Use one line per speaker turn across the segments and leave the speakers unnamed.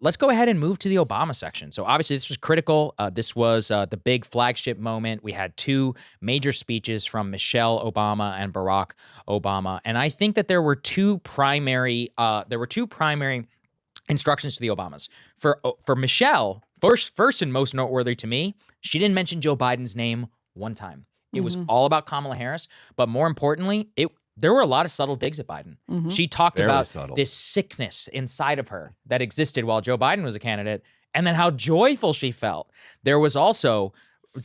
let's go ahead and move to the Obama section. So obviously this was critical. This was the big flagship moment. We had two major speeches from Michelle Obama and Barack Obama. And I think that there were two primary instructions to the Obamas. For Michelle, first and most noteworthy to me, she didn't mention Joe Biden's name one time. It was all about Kamala Harris, but more importantly, there were a lot of subtle digs at Biden. She talked about this sickness inside of her that existed while Joe Biden was a candidate, and then how joyful she felt. There was also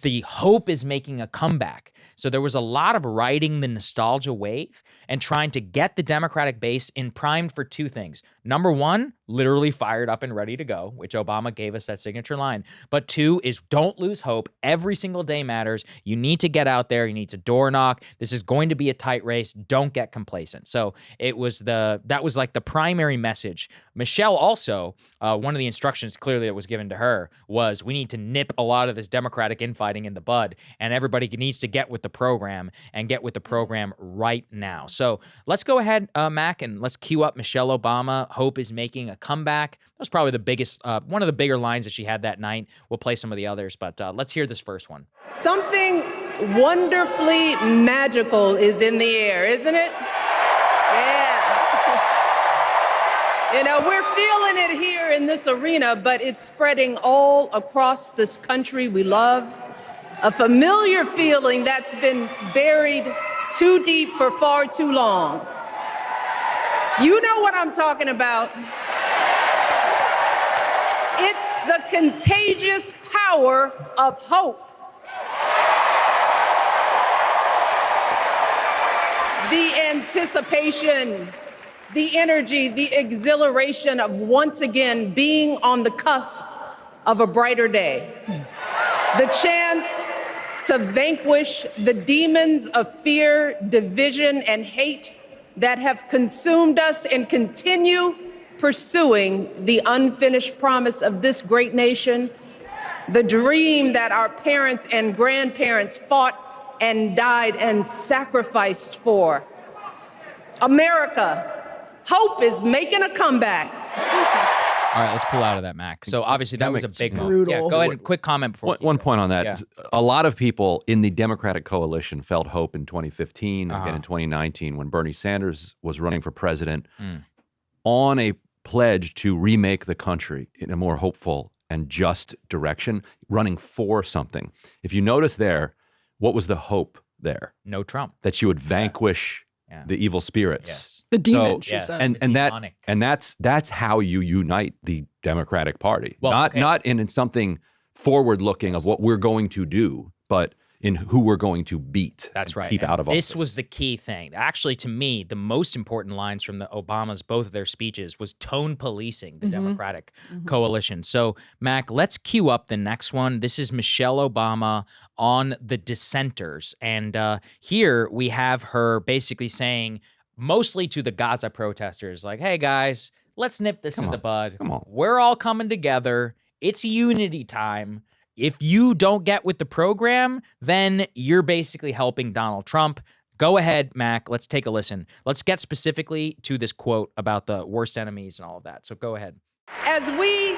the hope is making a comeback. So there was a lot of riding the nostalgia wave and trying to get the Democratic base primed for two things. Number one, literally fired up and ready to go, which Obama gave us that signature line. But two is don't lose hope. Every single day matters. You need to get out there. You need to door knock. This is going to be a tight race. Don't get complacent. So that was like the primary message. Michelle also, one of the instructions clearly that was given to her was we need to nip a lot of this Democratic infighting in the bud, and everybody needs to get with the program and get with the program right now. So let's go ahead, Mac, and let's cue up Michelle Obama. Hope is making a comeback. That was probably the biggest, one of the bigger lines that she had that night. We'll play some of the others, but let's hear this first one.
Something wonderfully magical is in the air, isn't it? Yeah. We're feeling it here in this arena, but it's spreading all across this country we love. A familiar feeling that's been buried too deep for far too long. You know what I'm talking about. It's the contagious power of hope. The anticipation, the energy, the exhilaration of once again being on the cusp of a brighter day. The chance to vanquish the demons of fear, division, and hate that have consumed us and continue pursuing the unfinished promise of this great nation, the dream that our parents and grandparents fought and died and sacrificed for. America, hope is making a comeback.
All right, let's pull out of that, Mac. So obviously that was a big moment. Yeah, go ahead and quick comment before.
One point on that. Yeah. A lot of people in the Democratic coalition felt hope in 2015, again in 2019, when Bernie Sanders was running for president on a pledge to remake the country in a more hopeful and just direction, running for something. If you notice there, what was the hope there?
No Trump.
That she would vanquish the evil spirits.
Yes.
The demon, she said.
And that's how you unite the Democratic Party. Well, not in something forward-looking of what we're going to do, but in who we're going to beat.
That's right.
Keep out of office.
This was the key thing. Actually, to me, the most important lines from the Obamas, both of their speeches, was tone policing the Democratic coalition. So, Mac, let's cue up the next one. This is Michelle Obama on the dissenters. And here we have her basically saying, mostly to the Gaza protesters, like, hey, guys, let's nip this in the bud.
Come on.
We're all coming together. It's unity time. If you don't get with the program, then you're basically helping Donald Trump. Go ahead, Mac. Let's take a listen. Let's get specifically to this quote about the worst enemies and all of that. So go ahead.
As we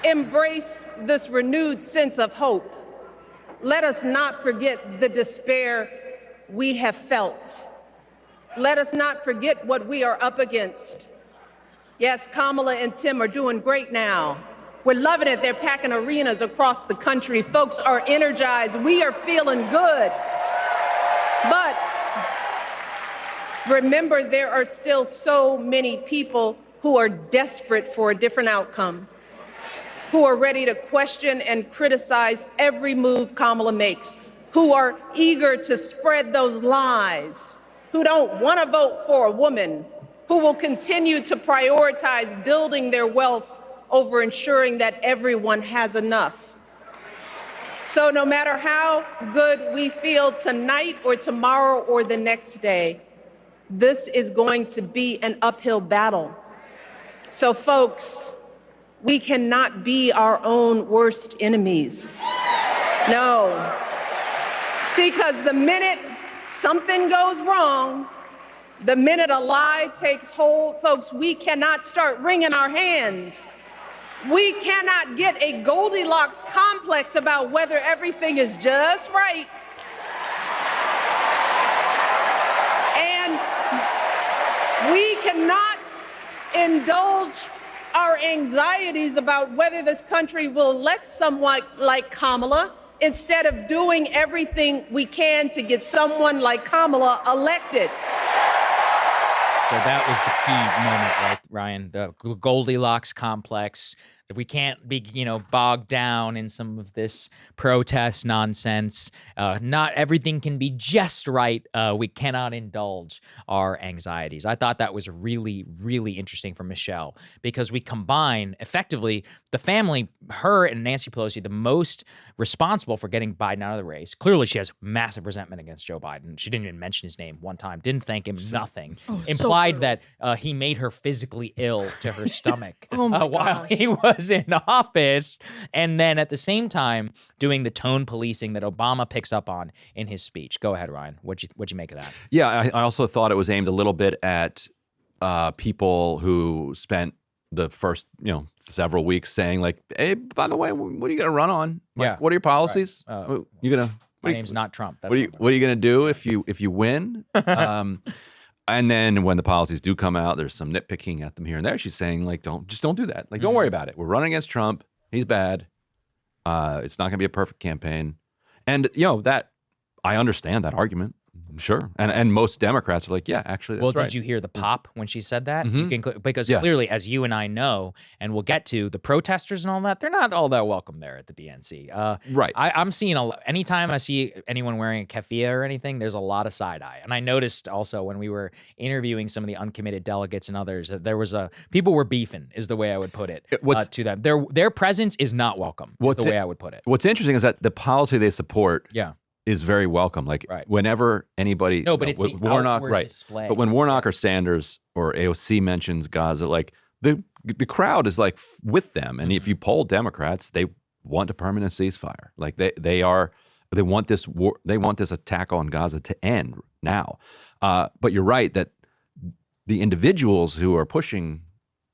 embrace this renewed sense of hope, let us not forget the despair we have felt. Let us not forget what we are up against. Yes, Kamala and Tim are doing great now. We're loving it. They're packing arenas across the country. Folks are energized. We are feeling good. But remember, there are still so many people who are desperate for a different outcome, who are ready to question and criticize every move Kamala makes, who are eager to spread those lies, who don't want to vote for a woman, who will continue to prioritize building their wealth over ensuring that everyone has enough. So no matter how good we feel tonight or tomorrow or the next day, this is going to be an uphill battle. So folks, we cannot be our own worst enemies. No. See, because the minute something goes wrong, the minute a lie takes hold, folks, we cannot start wringing our hands. We cannot get a Goldilocks complex about whether everything is just right. And we cannot indulge our anxieties about whether this country will elect someone like Kamala instead of doing everything we can to get someone like Kamala elected.
So that was the key moment, right, Ryan? The Goldilocks complex. If we can't be, bogged down in some of this protest nonsense, not everything can be just right. We cannot indulge our anxieties. I thought that was really, really interesting from Michelle because we combine effectively the family, her and Nancy Pelosi, the most responsible for getting Biden out of the race. Clearly, she has massive resentment against Joe Biden. She didn't even mention his name one time. Didn't thank him. Nothing. Implied that he made her physically ill to her stomach while he was in office, and then at the same time doing the tone policing that Obama picks up on in his speech. Go ahead, Ryan. What'd you make of that?
Yeah, I also thought it was aimed a little bit at people who spent the first, several weeks saying like, "Hey, by the way, what are you going to run on? Like, what are your policies?
Right.
You gonna?
My name's not Trump. That's
what are you going to do if you win?" And then when the policies do come out, there's some nitpicking at them here and there. She's saying like, don't do that. Like, don't worry about it. We're running against Trump. He's bad. It's not going to be a perfect campaign. And that I understand that argument. Sure. And most Democrats are like, yeah, actually, that's right.
Did you hear the pop when she said that?
Mm-hmm.
Because clearly, as you and I know, and we'll get to, the protesters and all that, they're not all that welcome there at the DNC.
Right.
I'm seeing anytime I see anyone wearing a keffiyeh or anything, there's a lot of side eye. And I noticed also when we were interviewing some of the uncommitted delegates and others, that there was people were beefing, is the way I would put it, to them. Their presence is not welcome, is the way I would put it.
What's interesting is that the policy they support is very welcome. Like whenever anybody,
but it's the
Warnock,
display.
But when Warnock or Sanders or AOC mentions Gaza, like the crowd is like with them. And if you poll Democrats, they want a permanent ceasefire. Like they want this war, they want this attack on Gaza to end now. But you're right that the individuals who are pushing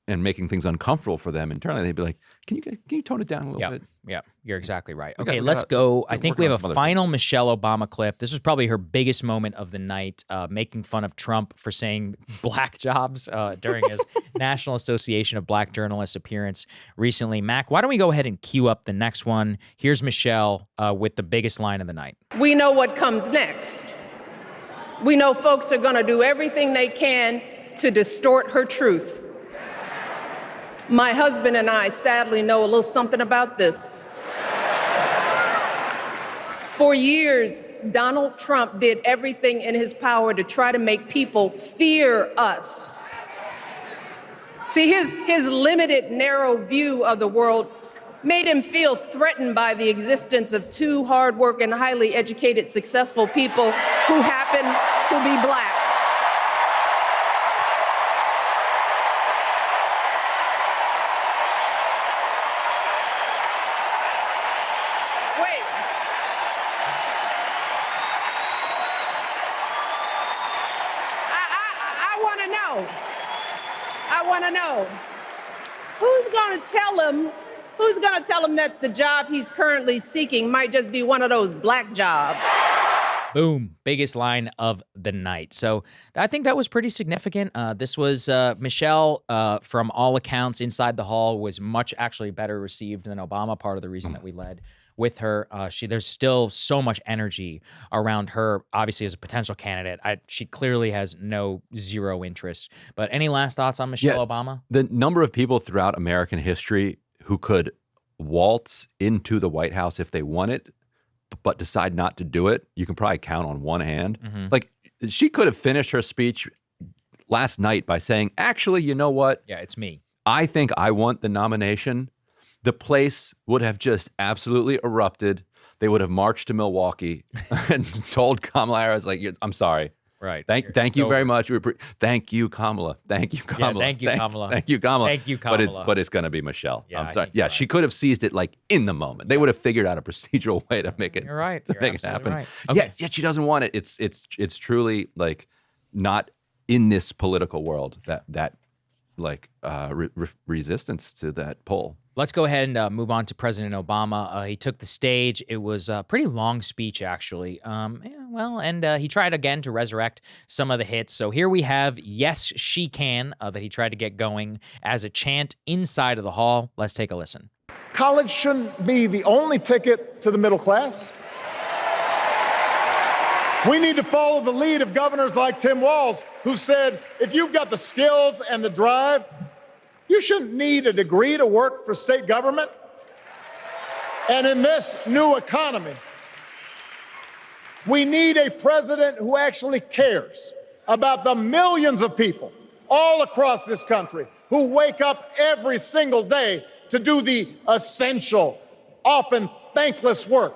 and making things uncomfortable for them internally, they'd be like, can you tone it down a little bit?
Yeah, you're exactly right. Okay, let's go. I think we have a final Michelle Obama clip. This was probably her biggest moment of the night, making fun of Trump for saying black jobs during his National Association of Black Journalists appearance recently. Mac, why don't we go ahead and cue up the next one? Here's Michelle with the biggest line of the night.
We know what comes next. We know folks are going to do everything they can to distort her truth. My husband and I sadly know a little something about this. For years, Donald Trump did everything in his power to try to make people fear us. See, his limited, narrow view of the world made him feel threatened by the existence of two hardworking, highly educated, successful people who happen to be black. I want to know who's going to tell him that the job he's currently seeking might just be one of those black jobs.
Boom. Biggest line of the night. So I think that was pretty significant. This was Michelle, from all accounts, inside the hall, was much actually better received than Obama, part of the reason that we led with her. There's still so much energy around her, obviously, as a potential candidate. She clearly has zero interest. But any last thoughts on Michelle Obama?
The number of people throughout American history who could waltz into the White House if they wanted, but decide not to do it, you can probably count on one hand. Mm-hmm. Like, she could have finished her speech last night by saying, actually, you know what?
Yeah, it's me.
I think I want the nomination. The place would have just absolutely erupted. They would have marched to Milwaukee and told Kamala Harris, like, I'm sorry.
Right.
Thank you very much. Thank you, Kamala. Thank you, Kamala.
Yeah, thank you, Kamala.
Thank you, Kamala.
Thank you, Kamala.
But it's going to be Michelle.
Yeah,
I'm sorry. Yeah, she could have seized it like in the moment. They would have figured out a procedural way to make it.
You're right.
To make it happen.
Right. Okay.
Yet she doesn't want it. It's truly like not in this political world that resistance to that poll.
Let's go ahead and move on to President Obama. He took the stage. It was a pretty long speech, actually. And he tried again to resurrect some of the hits. So here we have "Yes, She Can" that he tried to get going as a chant inside of the hall. Let's take a listen.
College shouldn't be the only ticket to the middle class. We need to follow the lead of governors like Tim Walz, who said, if you've got the skills and the drive, you shouldn't need a degree to work for state government. And in this new economy, we need a president who actually cares about the millions of people all across this country who wake up every single day to do the essential, often thankless work,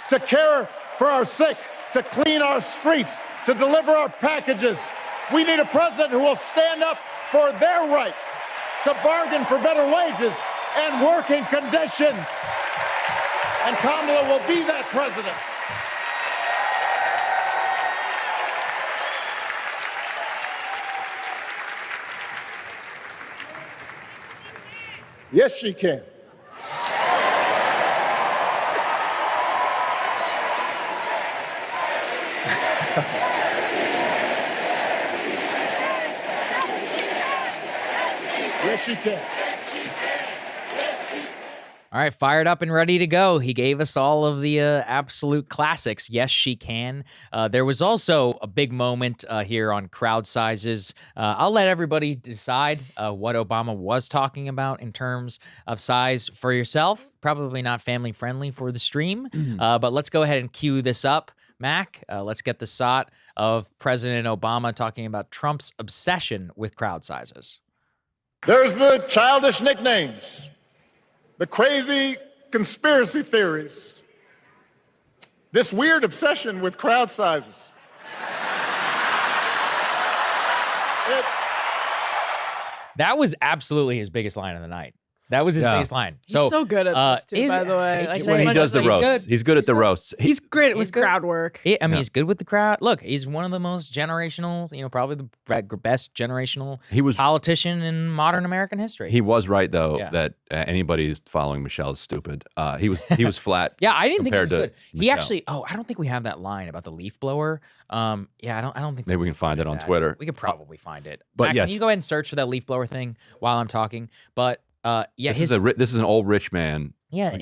to care for our sick, to clean our streets, to deliver our packages. We need a president who will stand up for their right to bargain for better wages and working conditions. And Kamala will be that president. Yes, she can. Yes, she can.
All right, fired up and ready to go. He gave us all of the absolute classics. Yes, she can. There was also a big moment here on crowd sizes. I'll let everybody decide what Obama was talking about in terms of size for yourself. Probably not family friendly for the stream, but let's go ahead and cue this up. Mac, let's get the shot of President Obama talking about Trump's obsession with crowd sizes.
There's the childish nicknames, the crazy conspiracy theories, this weird obsession with crowd sizes.
That was absolutely his biggest line of the night. That was his biggest line.
He's so good at this, too, by the way.
When he does the roasts. He's good at the roasts.
He's great with crowd work.
He's good with the crowd. Look, he's one of the most generational, probably the best generational politician in modern American history.
He was right, though, that anybody who's following Michelle is stupid. He was flat.
Yeah, I didn't think he was good.
Michelle.
He actually, I don't think we have that line about the leaf blower. I don't think
maybe we can find it on Twitter.
We could probably find it.
But
Matt,
yes.
Can you go ahead and search for that leaf blower thing while I'm talking? But
this is an old rich man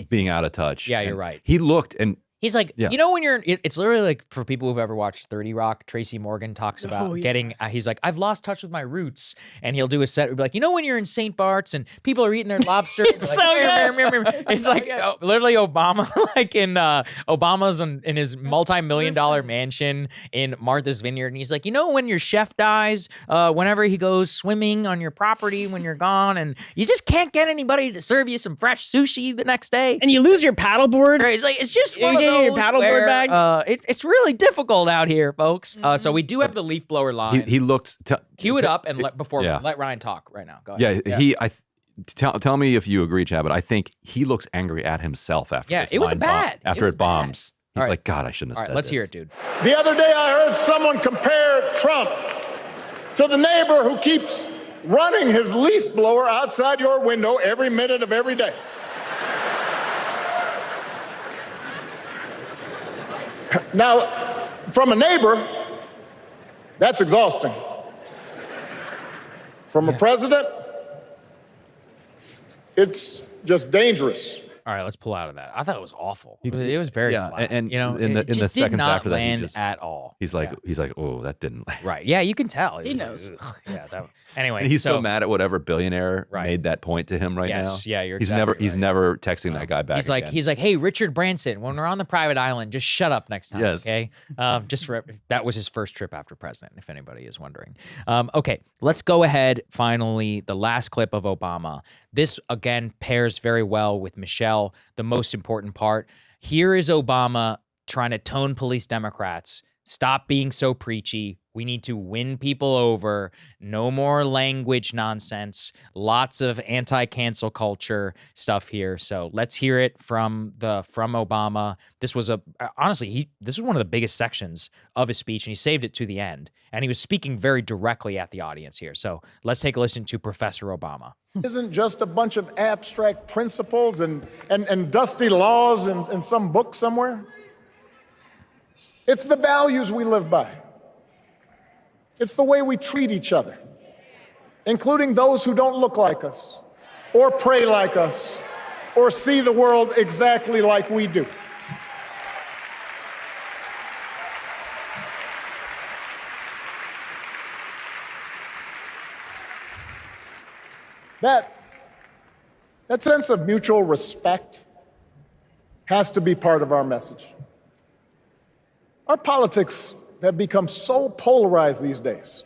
being out of touch.
Yeah, you're right.
He looked and
he's like, when it's literally like for people who've ever watched 30 Rock, Tracy Morgan talks about getting, he's like, I've lost touch with my roots. And he'll do a set, be like, when you're in St. Bart's and people are eating their lobster.
It's so good.
It's like literally Obama, like in Obama's in his multi-million-dollar mansion in Martha's Vineyard. And he's like, when your chef dies, whenever he goes swimming on your property when you're gone and you just can't get anybody to serve you some fresh sushi the next day.
And you lose your paddleboard.
It's like, it's just one of those
your paddleboard bag.
It's really difficult out here, folks. So we do have the leaf blower line.
He looked.
Cue it up and let Ryan talk right now. Go ahead.
Tell me if you agree, Chad, but I think he looks angry at himself after this
it was
line
bad.
After it bombs. He's
All right.
like, God, I shouldn't have said
Let's
this.
hear it, dude.
The other day I heard someone compare Trump to the neighbor who keeps running his leaf blower outside your window every minute of every day. Now, from a neighbor, that's exhausting. From a president, it's just dangerous.
All right, let's pull out of that. I thought it was awful. It was very flat.
And
in
the seconds after that,
land at all.
He's like, oh, that didn't.
Right? Yeah, you can tell.
He knows.
Anyway,
and he's so mad at whatever billionaire made that point to him now.
Yeah, you're.
He's never texting that guy back.
He's like, hey, Richard Branson, when we're on the private island, just shut up next time.
Yes.
Okay. That was his first trip after president, if anybody is wondering. Okay, let's go ahead. Finally, the last clip of Obama. This again pairs very well with Michelle. The most important part. Here is Obama trying to tone police Democrats. Stop being so preachy. We need to win people over. No more language nonsense. Lots of anti-cancel culture stuff here. So let's hear it from Obama. This was honestly, this was one of the biggest sections of his speech, and he saved it to the end. And he was speaking very directly at the audience here. So let's take a listen to Professor Obama.
Isn't just a bunch of abstract principles and dusty laws in some book somewhere. It's the values we live by. It's the way we treat each other, including those who don't look like us, or pray like us, or see the world exactly like we do. That sense of mutual respect has to be part of our message. Our politics have become so polarized these days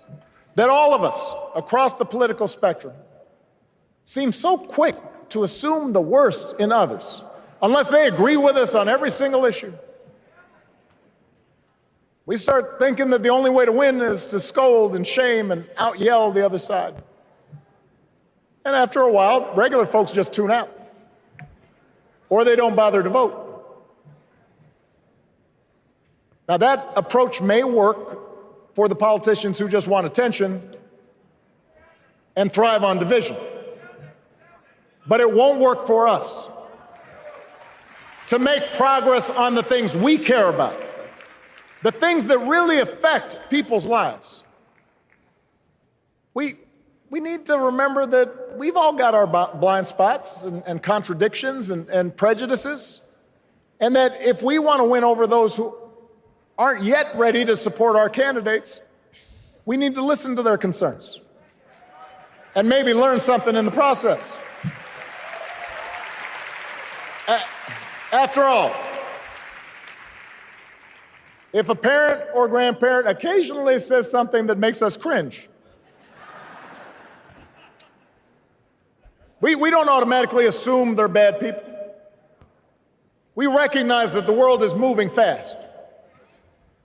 that all of us across the political spectrum seem so quick to assume the worst in others, unless they agree with us on every single issue. We start thinking that the only way to win is to scold and shame and out-yell the other side. And after a while, regular folks just tune out, or they don't bother to vote. Now, that approach may work for the politicians who just want attention and thrive on division, but it won't work for us. To make progress on the things we care about, the things that really affect people's lives, we need to remember that we've all got our blind spots and contradictions and prejudices, and that if we want to win over those who aren't yet ready to support our candidates, we need to listen to their concerns and maybe learn something in the process. After all, if a parent or grandparent occasionally says something that makes us cringe, we don't automatically assume they're bad people. We recognize that the world is moving fast,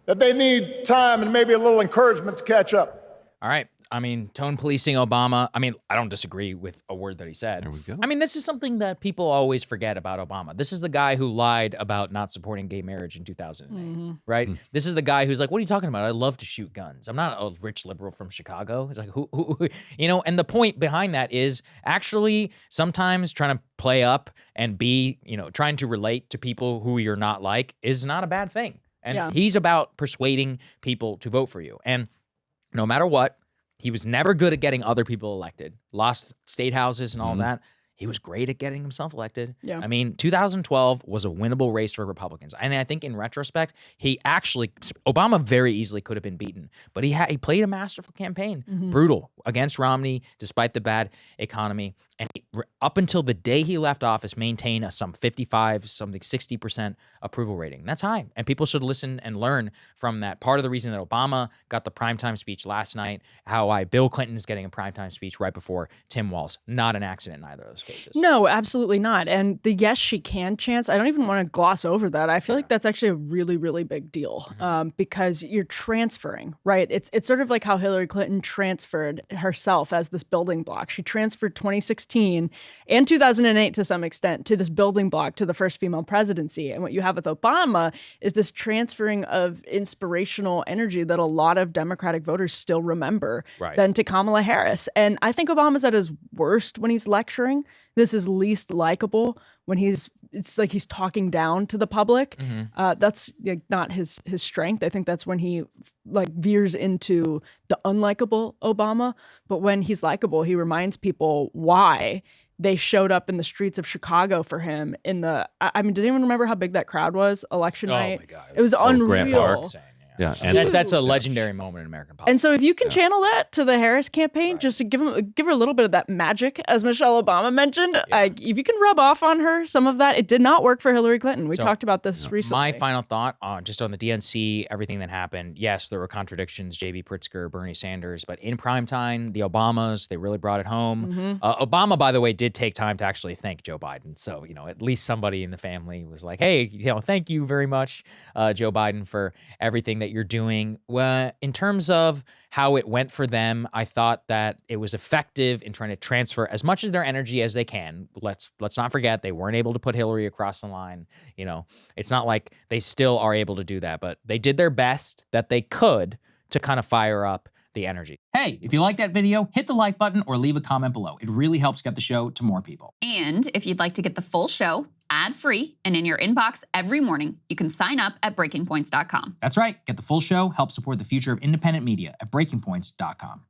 that they need time and maybe a little encouragement to catch up.
All right. I mean, tone policing Obama. I mean, I don't disagree with a word that he said.
There we go.
I mean, this is something that people always forget about Obama. This is the guy who lied about not supporting gay marriage in 2008, right? This is the guy who's like, what are you talking about? I love to shoot guns. I'm not a rich liberal from Chicago. It's like, who and the point behind that is actually sometimes trying to play up and be, trying to relate to people who you're not like is not a bad thing. And he's about persuading people to vote for you. And no matter what, he was never good at getting other people elected, lost state houses and all that. He was great at getting himself elected. Yeah. I mean, 2012 was a winnable race for Republicans. And I think in retrospect, Obama very easily could have been beaten, but he played a masterful campaign, brutal against Romney, despite the bad economy. And up until the day he left office, maintained some 60% approval rating. That's high. And people should listen and learn from that. Part of the reason that Obama got the primetime speech last night, how Bill Clinton is getting a primetime speech right before Tim Walz. Not an accident in either of those cases.
No, absolutely not. And the yes, she can chance, I don't even want to gloss over that. I feel like that's actually a really, really big deal because you're transferring, right? It's sort of like how Hillary Clinton transferred herself as this building block. She transferred 2016 and 2008 to some extent to this building block to the first female presidency. And what you have with Obama is this transferring of inspirational energy that a lot of Democratic voters still remember then to Kamala Harris. And I think Obama's at his worst when he's lecturing. This is least likable when it's like he's talking down to the public. That's not his strength. I think that's when he veers into the unlikable Obama. But when he's likable, he reminds people why they showed up in the streets of Chicago for him I mean, did anyone remember how big that crowd was election night?
Oh my God.
It was unreal.
Yeah,
and that's a legendary moment in American politics.
And so if you can channel that to the Harris campaign, just to give her a little bit of that magic, as Michelle Obama mentioned, if you can rub off on her some of that, it did not work for Hillary Clinton. We talked about this recently.
My final thought just on the DNC, everything that happened, yes, there were contradictions, J.B. Pritzker, Bernie Sanders, but in prime time, the Obamas, they really brought it home. Obama, by the way, did take time to actually thank Joe Biden. So, at least somebody in the family was like, hey, thank you very much, Joe Biden, for everything that that you're doing. Well, in terms of how it went for them, I thought that it was effective in trying to transfer as much of their energy as they can. Let's not forget they weren't able to put Hillary across the line. You know, it's not like they still are able to do that, but they did their best that they could to kind of fire up the energy. Hey, if you like that video, hit the like button or leave a comment below. It really helps get the show to more people.
And if you'd like to get the full show ad-free and in your inbox every morning, you can sign up at breakingpoints.com.
That's right. Get the full show, help support the future of independent media at breakingpoints.com.